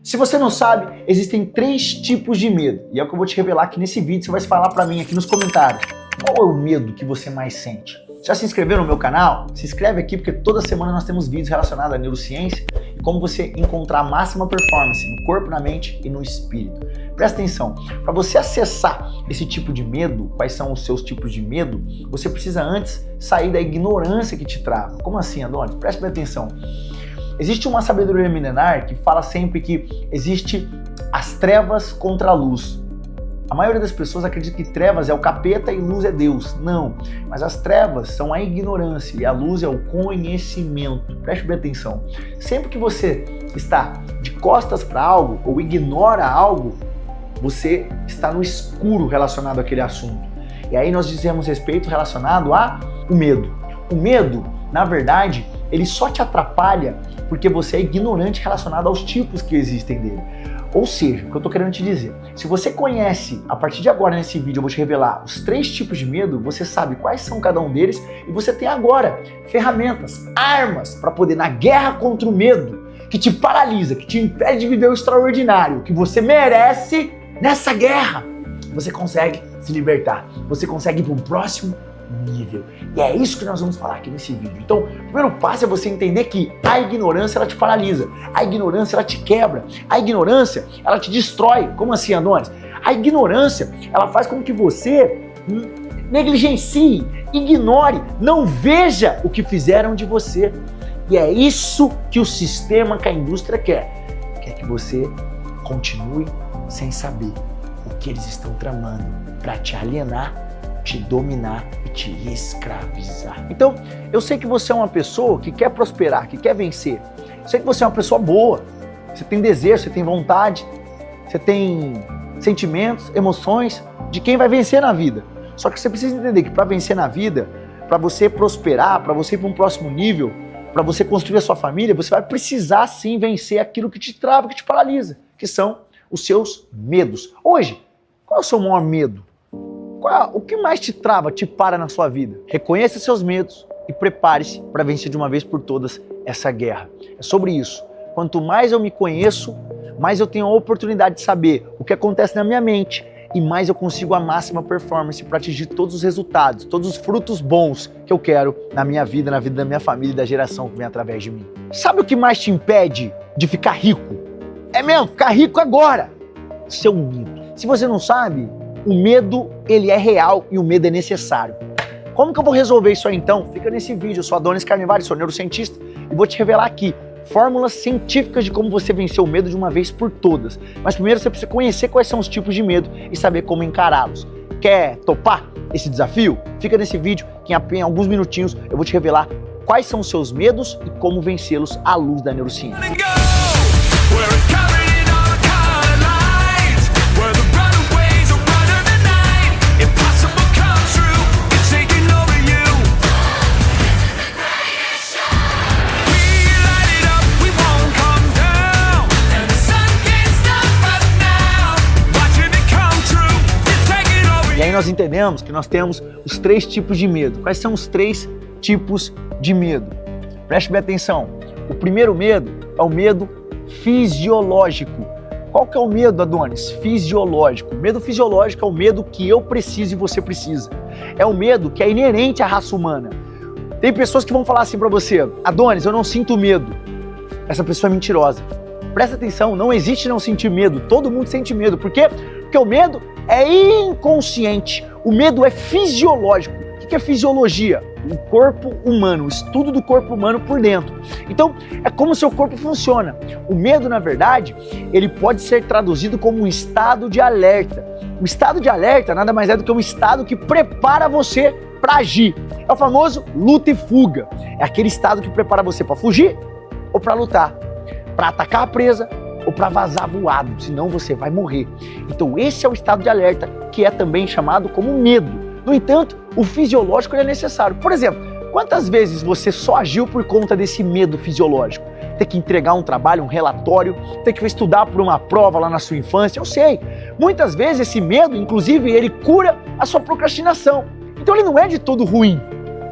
Se você não sabe, existem 3 tipos de medo. E é o que eu vou te revelar aqui nesse vídeo. Você vai falar pra mim aqui nos comentários. Qual é o medo que você mais sente? Já se inscreveu no meu canal? Se inscreve aqui porque toda semana nós temos vídeos relacionados à neurociência e como você encontrar a máxima performance no corpo, na mente e no espírito. Presta atenção, para você acessar esse tipo de medo, quais são os seus tipos de medo, você precisa antes sair da ignorância que te trava. Como assim, Adonis? Presta bem atenção. Existe uma sabedoria milenar que fala sempre que existe as trevas contra a luz. A maioria das pessoas acredita que trevas é o capeta e luz é Deus. Não, mas as trevas são a ignorância e a luz é o conhecimento. Preste bem atenção. Sempre que você está de costas para algo ou ignora algo, você está no escuro relacionado àquele assunto. E aí nós dizemos respeito relacionado ao medo. O medo, na verdade, ele só te atrapalha porque você é ignorante relacionado aos tipos que existem dele. Ou seja, o que eu estou querendo te dizer, se você conhece, a partir de agora nesse vídeo eu vou te revelar os 3 tipos de medo, você sabe quais são cada um deles e você tem agora ferramentas, armas para poder, na guerra contra o medo, que te paralisa, que te impede de viver o extraordinário, que você merece, nessa guerra, você consegue se libertar, você consegue ir para um próximo nível. E é isso que nós vamos falar aqui nesse vídeo. Então, o primeiro passo é você entender que a ignorância, ela te paralisa. A ignorância, ela te quebra. A ignorância, ela te destrói. Como assim, Adonis? A ignorância, ela faz com que você negligencie, ignore, não veja o que fizeram de você. E é isso que o sistema, que a indústria quer. Quer que você continue sem saber o que eles estão tramando para te alienar, te dominar e te escravizar. Então, eu sei que você é uma pessoa que quer prosperar, que quer vencer. Eu sei que você é uma pessoa boa, você tem desejo, você tem vontade, você tem sentimentos, emoções de quem vai vencer na vida. Só que você precisa entender que para vencer na vida, para você prosperar, para você ir para um próximo nível, para você construir a sua família, você vai precisar sim vencer aquilo que te trava, que te paralisa, que são os seus medos. Hoje, qual é o seu maior medo? O que mais te trava, te para na sua vida? Reconheça seus medos e prepare-se para vencer de uma vez por todas essa guerra. É sobre isso. Quanto mais eu me conheço, mais eu tenho a oportunidade de saber o que acontece na minha mente e mais eu consigo a máxima performance para atingir todos os resultados, todos os frutos bons que eu quero na minha vida, na vida da minha família e da geração que vem através de mim. Sabe o que mais te impede de ficar rico? É mesmo, ficar rico agora. Seu medo. Se você não sabe, o medo, ele é real e o medo é necessário. Como que eu vou resolver isso aí então? Fica nesse vídeo. Eu sou Adonis Carnevale, sou neurocientista e vou te revelar aqui fórmulas científicas de como você vencer o medo de uma vez por todas. Mas primeiro você precisa conhecer quais são os tipos de medo e saber como encará-los. Quer topar esse desafio? Fica nesse vídeo que em alguns minutinhos eu vou te revelar quais são os seus medos e como vencê-los à luz da neurociência. E aí nós entendemos que nós temos os 3 tipos de medo. Quais são os 3 tipos de medo? Preste bem atenção. O primeiro medo é o medo fisiológico. Qual que é o medo, Adonis? Fisiológico. O medo fisiológico é o medo que eu preciso e você precisa. É o medo que é inerente à raça humana. Tem pessoas que vão falar assim pra você: Adonis, eu não sinto medo. Essa pessoa é mentirosa. Presta atenção, não existe não sentir medo. Todo mundo sente medo. Por quê? Porque o medo é inconsciente. O medo é fisiológico. O que é fisiologia? O corpo humano, o estudo do corpo humano por dentro. Então, é como o seu corpo funciona. O medo, na verdade, ele pode ser traduzido como um estado de alerta. O estado de alerta nada mais é do que um estado que prepara você para agir. É o famoso luta e fuga. É aquele estado que prepara você para fugir ou para lutar, para atacar a presa ou para vazar voado, senão você vai morrer. Então esse é o estado de alerta, que é também chamado como medo. No entanto, o fisiológico é necessário. Por exemplo, quantas vezes você só agiu por conta desse medo fisiológico? Ter que entregar um trabalho, um relatório, ter que estudar por uma prova lá na sua infância, eu sei. Muitas vezes esse medo, inclusive, ele cura a sua procrastinação. Então ele não é de todo ruim.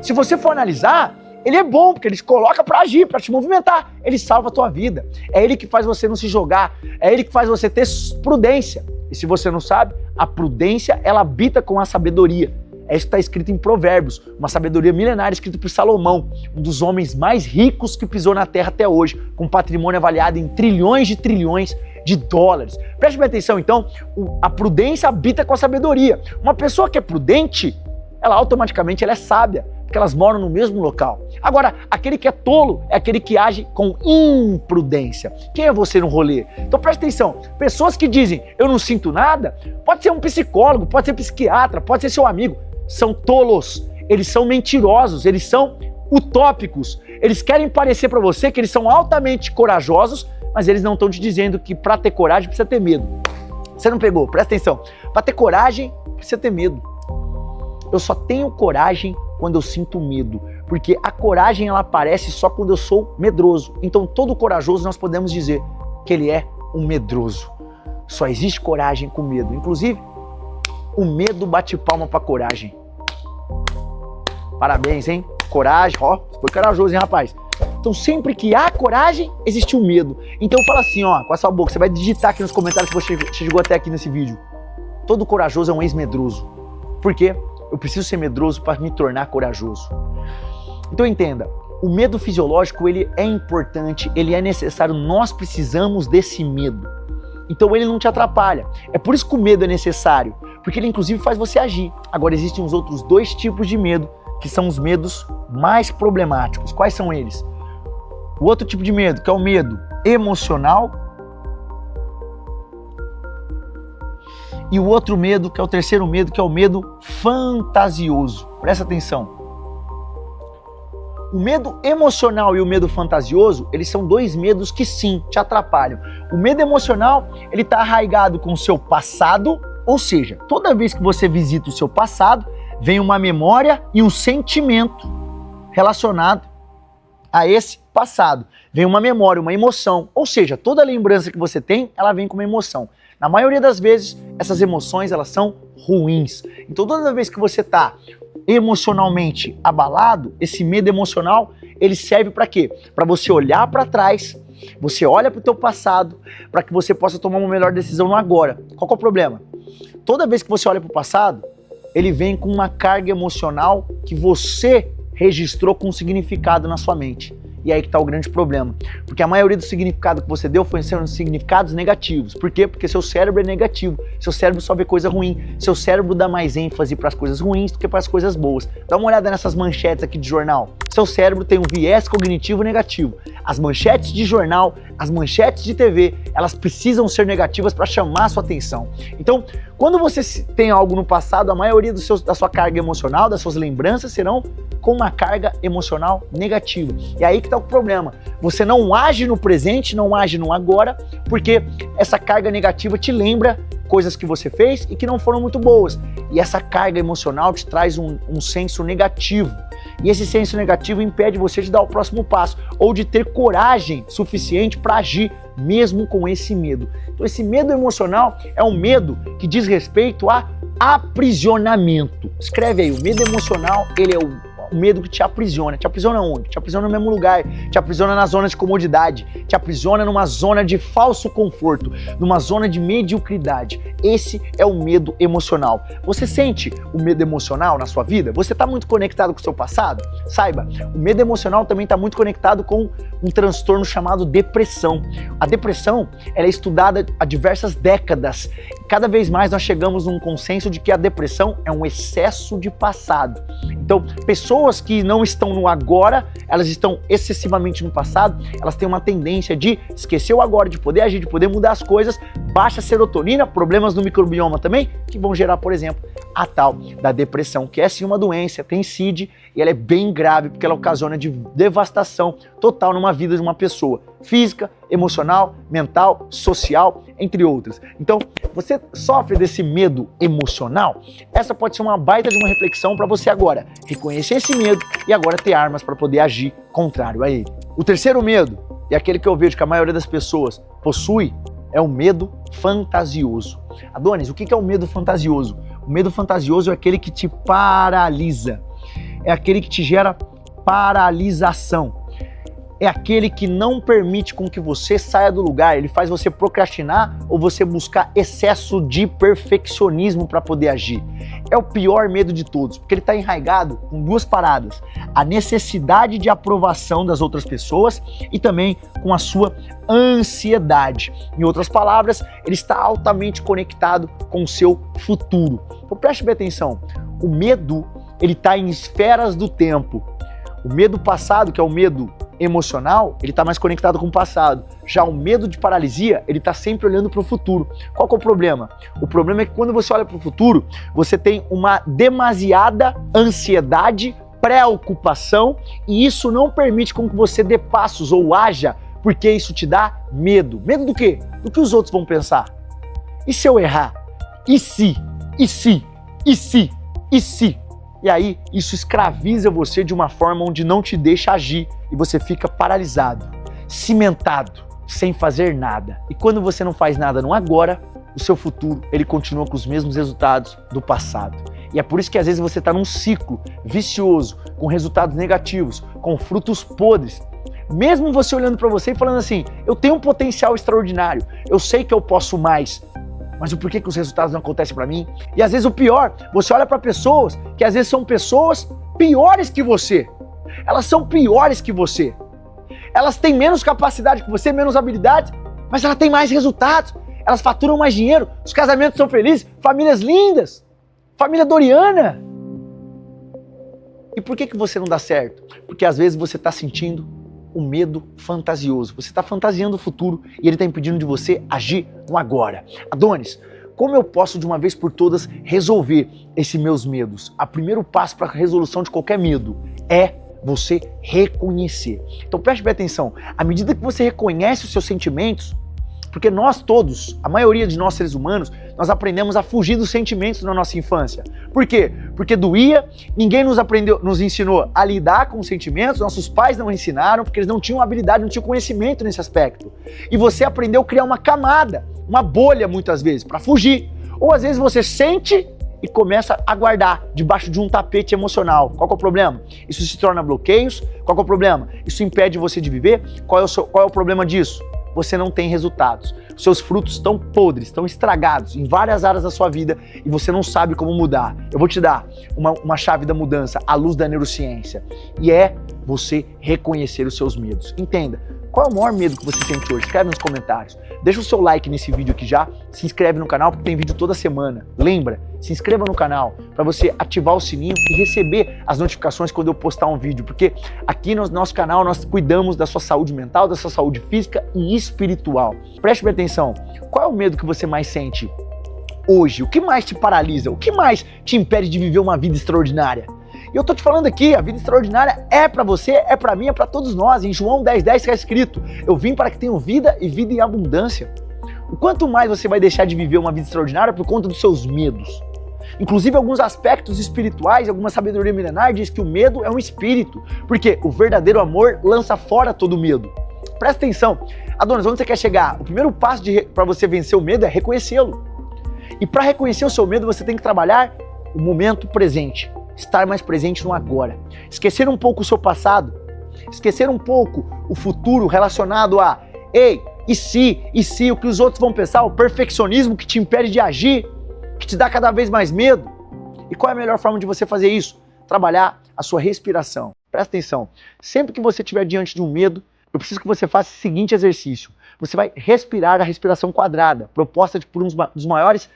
Se você for analisar, Ele é bom porque ele te coloca pra agir, pra te movimentar. Ele salva a tua vida. É ele que faz você não se jogar. É ele que faz você ter prudência. E se você não sabe, a prudência, ela habita com a sabedoria. É isso que está escrito em Provérbios, uma sabedoria milenária escrita por Salomão, um dos homens mais ricos que pisou na terra até hoje, com patrimônio avaliado em trilhões de dólares. Preste bem atenção, então, a prudência habita com a sabedoria. Uma pessoa que é prudente, ela automaticamente ela é sábia, porque elas moram no mesmo local. Agora, aquele que é tolo é aquele que age com imprudência. Quem é você no rolê? Então presta atenção, pessoas que dizem eu não sinto nada, pode ser um psicólogo, pode ser psiquiatra, pode ser seu amigo, são tolos, eles são mentirosos, eles são utópicos, eles querem parecer para você que eles são altamente corajosos, mas eles não estão te dizendo que para ter coragem precisa ter medo. Você não pegou? Presta atenção, para ter coragem precisa ter medo. Eu só tenho coragem quando eu sinto medo, porque a coragem ela aparece só quando eu sou medroso. Então todo corajoso nós podemos dizer que ele é um medroso. Só existe coragem com medo. Inclusive, o medo bate palma pra coragem. Parabéns, hein? Coragem, ó, foi corajoso, hein, rapaz? Então sempre que há coragem, existe um medo. Então fala assim, ó, com a sua boca, você vai digitar aqui nos comentários se você chegou até aqui nesse vídeo. Todo corajoso é um ex-medroso. Por quê? Eu preciso ser medroso para me tornar corajoso. Então entenda, o medo fisiológico ele é importante, ele é necessário, nós precisamos desse medo. Então ele não te atrapalha. É por isso que o medo é necessário, porque ele inclusive faz você agir. Agora existem os outros dois tipos de medo, que são os medos mais problemáticos. Quais são eles? O outro tipo de medo, que é o medo emocional, e o outro medo, que é o terceiro medo, que é o medo fantasioso. Presta atenção. O medo emocional e o medo fantasioso, eles são dois medos que sim, te atrapalham. O medo emocional, ele está arraigado com o seu passado, ou seja, toda vez que você visita o seu passado, vem uma memória e um sentimento relacionado a esse passado. Vem uma memória, uma emoção, ou seja, toda lembrança que você tem, ela vem com uma emoção. Na maioria das vezes, essas emoções elas são ruins. Então toda vez que você está emocionalmente abalado, esse medo emocional, ele serve para quê? Para você olhar para trás, você olha para o teu passado, para que você possa tomar uma melhor decisão no agora. Qual que é o problema? Toda vez que você olha para o passado, ele vem com uma carga emocional que você registrou com um significado na sua mente. E aí que está o grande problema. Porque a maioria do significado que você deu foi sendo significados negativos. Por quê? Porque seu cérebro é negativo. Seu cérebro só vê coisa ruim. Seu cérebro dá mais ênfase para as coisas ruins do que para as coisas boas. Dá uma olhada nessas manchetes aqui de jornal. Seu cérebro tem um viés cognitivo negativo. As manchetes de jornal, as manchetes de TV, elas precisam ser negativas para chamar a sua atenção. Então, quando você tem algo no passado, a maioria da sua carga emocional, das suas lembranças serão com uma carga emocional negativa. E aí que está o problema. Você não age no presente, não age no agora, porque essa carga negativa te lembra coisas que você fez e que não foram muito boas. E essa carga emocional te traz um senso negativo. E esse senso negativo impede você de dar o próximo passo ou de ter coragem suficiente para agir mesmo com esse medo. Então esse medo emocional é um medo que diz respeito a aprisionamento. Escreve aí, o medo emocional, ele é o medo que te aprisiona. Te aprisiona onde? Te aprisiona no mesmo lugar, te aprisiona na zona de comodidade, te aprisiona numa zona de falso conforto, numa zona de mediocridade. Esse é o medo emocional. Você sente o medo emocional na sua vida? Você está muito conectado com o seu passado? Saiba, o medo emocional também está muito conectado com um transtorno chamado depressão. A depressão ela é estudada há diversas décadas. Cada vez mais nós chegamos num consenso de que a depressão é um excesso de passado. Então, pessoas que não estão no agora, elas estão excessivamente no passado, elas têm uma tendência de esquecer o agora, de poder agir, de poder mudar as coisas, baixa serotonina, problemas no microbioma também, que vão gerar, por exemplo, a tal da depressão, que é sim uma doença, tem CID, e ela é bem grave, porque ela ocasiona de devastação total numa vida de uma pessoa, física, emocional, mental, social, entre outras. Então, você sofre desse medo emocional? Essa pode ser uma baita de uma reflexão para você agora, reconhecer esse medo e agora ter armas para poder agir contrário a ele. O terceiro medo, e aquele que eu vejo que a maioria das pessoas possui, é o medo fantasioso. Adonis, o que é o medo fantasioso? O medo fantasioso é aquele que te paralisa, é aquele que te gera paralisação. É aquele que não permite com que você saia do lugar, ele faz você procrastinar ou você buscar excesso de perfeccionismo para poder agir. É o pior medo de todos, porque ele está enraizado com duas paradas: a necessidade de aprovação das outras pessoas e também com a sua ansiedade. Em outras palavras, ele está altamente conectado com o seu futuro. Então preste bem atenção, o medo ele está em esferas do tempo. O medo passado, que é o medo emocional, ele está mais conectado com o passado. Já o medo de paralisia, ele está sempre olhando para o futuro. Qual que é o problema? O problema é que quando você olha para o futuro, você tem uma demasiada ansiedade, preocupação, e isso não permite com que você dê passos ou haja, porque isso te dá medo. Medo do quê? Do que os outros vão pensar. E se eu errar? E se? E se? E se? E se? E aí, isso escraviza você de uma forma onde não te deixa agir e você fica paralisado, cimentado, sem fazer nada. E quando você não faz nada no agora, o seu futuro, ele continua com os mesmos resultados do passado. E é por isso que às vezes você está num ciclo vicioso, com resultados negativos, com frutos podres. Mesmo você olhando para você e falando assim, eu tenho um potencial extraordinário, eu sei que eu posso mais, mas o porquê que os resultados não acontecem para mim? E às vezes o pior, você olha para pessoas que às vezes são pessoas piores que você. Elas são piores que você. Elas têm menos capacidade que você, menos habilidades, mas elas têm mais resultados. Elas faturam mais dinheiro, os casamentos são felizes, famílias lindas, família Doriana. E por que você não dá certo? Porque às vezes você está sentindo o medo fantasioso. Você está fantasiando o futuro e ele está impedindo de você agir no agora. Adonis, como eu posso de uma vez por todas resolver esses meus medos? O primeiro passo para a resolução de qualquer medo é você reconhecer. Então preste bem atenção, à medida que você reconhece os seus sentimentos, porque nós todos, a maioria de nós seres humanos, nós aprendemos a fugir dos sentimentos na nossa infância. Por quê? Porque doía, ninguém nos ensinou a lidar com os sentimentos, nossos pais não ensinaram, porque eles não tinham habilidade, não tinham conhecimento nesse aspecto. E você aprendeu a criar uma camada, uma bolha muitas vezes, para fugir. Ou às vezes você sente e começa a guardar debaixo de um tapete emocional. Qual que é o problema? Isso se torna bloqueios. Qual que é o problema? Isso impede você de viver. Qual é o problema disso? Você não tem resultados. Seus frutos estão podres, estão estragados em várias áreas da sua vida e você não sabe como mudar. Eu vou te dar uma chave da mudança à luz da neurociência. E é você reconhecer os seus medos. Entenda, qual é o maior medo que você sente hoje? Escreve nos comentários. Deixa o seu like nesse vídeo aqui já, se inscreve no canal porque tem vídeo toda semana. Lembra, se inscreva no canal para você ativar o sininho e receber as notificações quando eu postar um vídeo, porque aqui no nosso canal nós cuidamos da sua saúde mental, da sua saúde física e espiritual. Preste bem atenção, qual é o medo que você mais sente hoje? O que mais te paralisa? O que mais te impede de viver uma vida extraordinária? E eu tô te falando aqui, a vida extraordinária é para você, é para mim, é para todos nós. Em João 10:10 está escrito, eu vim para que tenham vida e vida em abundância. O quanto mais você vai deixar de viver uma vida extraordinária por conta dos seus medos. Inclusive alguns aspectos espirituais, alguma sabedoria milenar diz que o medo é um espírito, porque o verdadeiro amor lança fora todo medo. Presta atenção, Adonis, onde você quer chegar? O primeiro passo para você vencer o medo é reconhecê-lo. E para reconhecer o seu medo, você tem que trabalhar o momento presente. Estar mais presente no agora. Esquecer um pouco o seu passado. Esquecer um pouco o futuro relacionado a ei, e se, o que os outros vão pensar, o perfeccionismo que te impede de agir, que te dá cada vez mais medo. E qual é a melhor forma de você fazer isso? Trabalhar a sua respiração. Presta atenção, sempre que você estiver diante de um medo, eu preciso que você faça o seguinte exercício. Você vai respirar a respiração quadrada, proposta por um dos maiores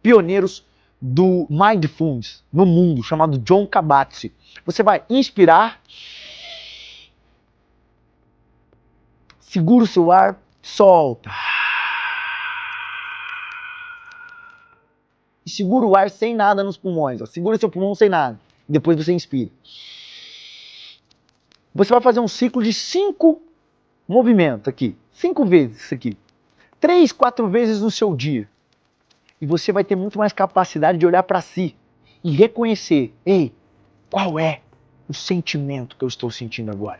pioneiros do Mindfulness no mundo, chamado Jon Kabat-Zinn. Você vai inspirar, segura o seu ar, solta. E segura o ar sem nada nos pulmões. Ó. Segura seu pulmão sem nada. E depois você inspira. Você vai fazer um ciclo de 5 movimentos aqui. 5 vezes isso aqui. 3, 4 vezes no seu dia. E você vai ter muito mais capacidade de olhar para si e reconhecer, ei, qual é o sentimento que eu estou sentindo agora?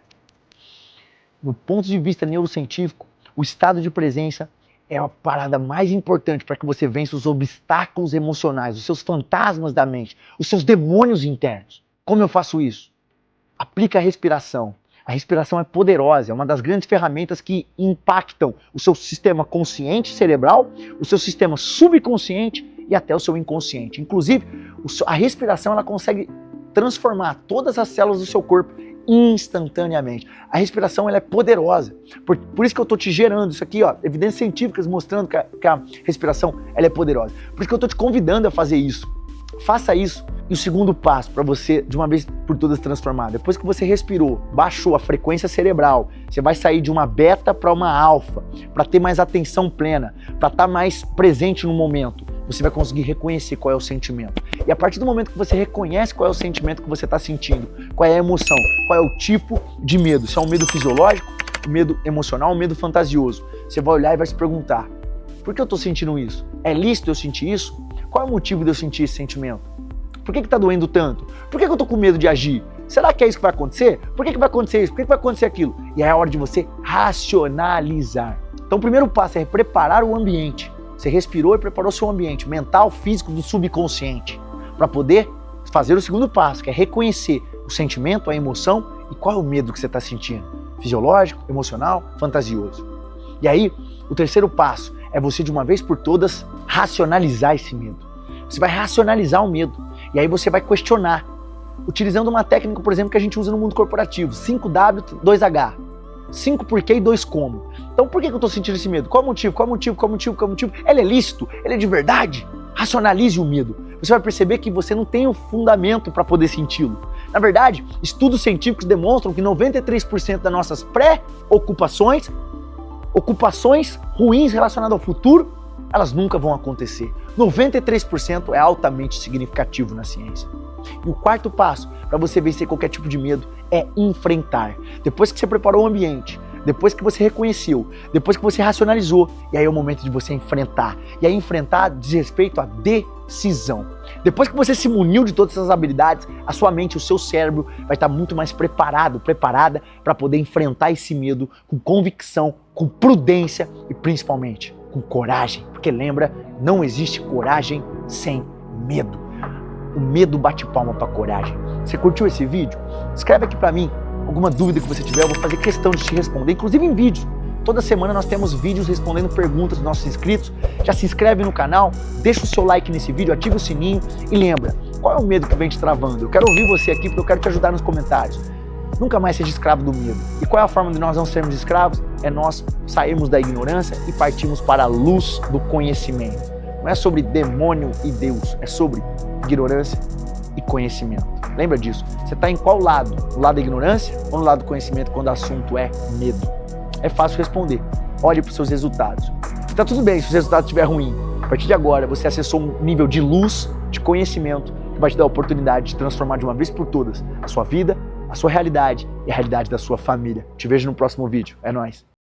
Do ponto de vista neurocientífico, o estado de presença é a parada mais importante para que você vença os obstáculos emocionais, os seus fantasmas da mente, os seus demônios internos. Como eu faço isso? Aplica a respiração. A respiração é poderosa, é uma das grandes ferramentas que impactam o seu sistema consciente cerebral, o seu sistema subconsciente e até o seu inconsciente. Inclusive, a respiração ela consegue transformar todas as células do seu corpo instantaneamente. A respiração ela é poderosa. Por isso que eu estou te gerando isso aqui, ó, evidências científicas mostrando que a respiração ela é poderosa. Por isso que eu estou te convidando a fazer isso. Faça isso. E o segundo passo para você, de uma vez por todas, transformar. Depois que você respirou, baixou a frequência cerebral, você vai sair de uma beta para uma alfa, para ter mais atenção plena, para estar mais presente no momento. Você vai conseguir reconhecer qual é o sentimento. E a partir do momento que você reconhece qual é o sentimento que você está sentindo, qual é a emoção, qual é o tipo de medo, se é um medo fisiológico, um medo emocional, um medo fantasioso, você vai olhar e vai se perguntar, por que eu estou sentindo isso? É lícito eu sentir isso? Qual é o motivo de eu sentir esse sentimento? Por que está doendo tanto? Por que eu estou com medo de agir? Será que é isso que vai acontecer? Por que vai acontecer isso? Por que vai acontecer aquilo? E aí é a hora de você racionalizar. Então o primeiro passo é preparar o ambiente. Você respirou e preparou seu ambiente mental, físico, do subconsciente, para poder fazer o segundo passo, que é reconhecer o sentimento, a emoção e qual é o medo que você está sentindo. Fisiológico, emocional, fantasioso. E aí, o terceiro passo é você, de uma vez por todas, racionalizar esse medo. Você vai racionalizar o medo. E aí você vai questionar, utilizando uma técnica, por exemplo, que a gente usa no mundo corporativo, 5W, 2H. 5 porquê e 2 como. Então por que eu estou sentindo esse medo? Qual o motivo? Qual o motivo? Qual o motivo? Qual o motivo? Ele é lícito? Ele é de verdade? Racionalize o medo. Você vai perceber que você não tem o fundamento para poder senti-lo. Na verdade, estudos científicos demonstram que 93% das nossas pré-ocupações, ocupações ruins relacionadas ao futuro, elas nunca vão acontecer. 93% é altamente significativo na ciência. E o quarto passo para você vencer qualquer tipo de medo é enfrentar. Depois que você preparou o ambiente, depois que você reconheceu, depois que você racionalizou, e aí é o momento de você enfrentar. E aí enfrentar diz respeito à decisão. Depois que você se muniu de todas essas habilidades, a sua mente, o seu cérebro vai estar muito mais preparado, preparada para poder enfrentar esse medo com convicção, com prudência e principalmente com coragem. Porque lembra, não existe coragem sem medo. O medo bate palma para coragem. Você curtiu esse vídeo? Escreve aqui para mim alguma dúvida que você tiver, eu vou fazer questão de te responder, inclusive em vídeos. Toda semana nós temos vídeos respondendo perguntas dos nossos inscritos. Já se inscreve no canal, deixa o seu like nesse vídeo, ativa o sininho e lembra, qual é o medo que vem te travando? Eu quero ouvir você aqui porque eu quero te ajudar nos comentários. Nunca mais seja escravo do medo. E qual é a forma de nós não sermos escravos? É nós sairmos da ignorância e partirmos para a luz do conhecimento. Não é sobre demônio e Deus, é sobre ignorância e conhecimento. Lembra disso? Você está em qual lado? No lado da ignorância ou no lado do conhecimento quando o assunto é medo? É fácil responder. Olhe para os seus resultados. Está tudo bem se os resultados estiverem ruins. A partir de agora, você acessou um nível de luz, de conhecimento, que vai te dar a oportunidade de transformar de uma vez por todas a sua vida, a sua realidade e a realidade da sua família. Te vejo no próximo vídeo. É nóis!